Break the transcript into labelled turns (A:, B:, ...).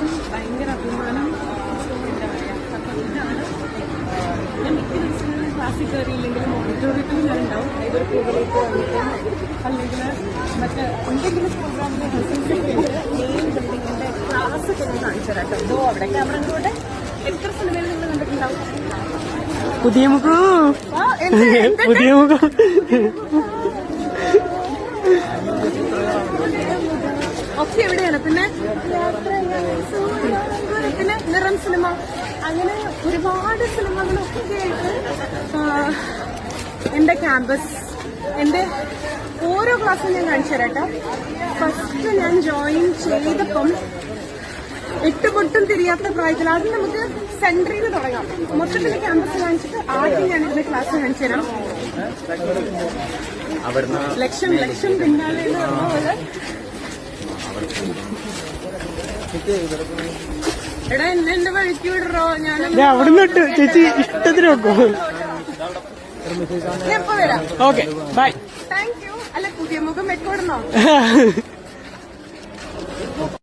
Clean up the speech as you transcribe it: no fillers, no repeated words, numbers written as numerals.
A: സന്തോഷം, ഭയങ്കര അഭിമാനം. എന്താ പറയാ, അപ്പം ഇതാണ് ഞാൻ മിക്ക ദിവസങ്ങളിലും ക്ലാസ്സിൽ കയറിയില്ലെങ്കിലും ഓഡിറ്റോറിയത്തിൽ ഞാൻ ഉണ്ടാവും. ഏതൊരു പ്രോഗ്രാമിലേക്ക് വന്നിട്ട് അല്ലെങ്കിൽ മറ്റേ എന്തെങ്കിലും പ്രോഗ്രാമിന് മെയിൻ ബിൽഡിങ്ങിന്റെ ക്ലാസ് ഒക്കെ ഞാൻ കാണിച്ചു തരാം കേട്ടോ. അവിടെ ക്യാമറ കൊണ്ട് എത്ര സിനിമയിൽ നിങ്ങൾ കണ്ടിട്ടുണ്ടാവും?
B: പുതിയ മുഖം പുതിയ മുഖം
A: ഒക്കെ എവിടെയാണ്. പിന്നെ പിന്നെ നിറം സിനിമ, അങ്ങനെ ഒരുപാട് സിനിമകളൊക്കെ ആയിട്ട് എന്റെ ക്യാമ്പസ്, എന്റെ ഓരോ ക്ലാസ്സും ഞാൻ കാണിച്ചു തരാട്ടോ. ഫസ്റ്റ് ഞാൻ ജോയിൻ ചെയ്തപ്പം എട്ടുപൊട്ടും തിരിയാത്ത പ്രായത്തിൽ ആദ്യം നമുക്ക് സെന്ററിൽ നിന്ന് തുടങ്ങാം. മൊത്തത്തിൽ ക്യാമ്പസ് കാണിച്ചിട്ട് ആദ്യം ഞാൻ ഇതിന്റെ ക്ലാസ് കാണിച്ചു തരാം. ലക്ഷം ലക്ഷം പിന്നാലെ എടാ എന്നെ വഴിക്ക് വിടറോ. ഞാൻ
B: അവിടുന്ന് ഇട്ട് ചേച്ചി ഇഷ്ടത്തിന് വെക്കോ.
A: ഞാൻ ഇപ്പൊ വരാം.
B: Okay bye.
A: Thank you. അല്ല പുതിയ മുഖം വെക്കോടണോ?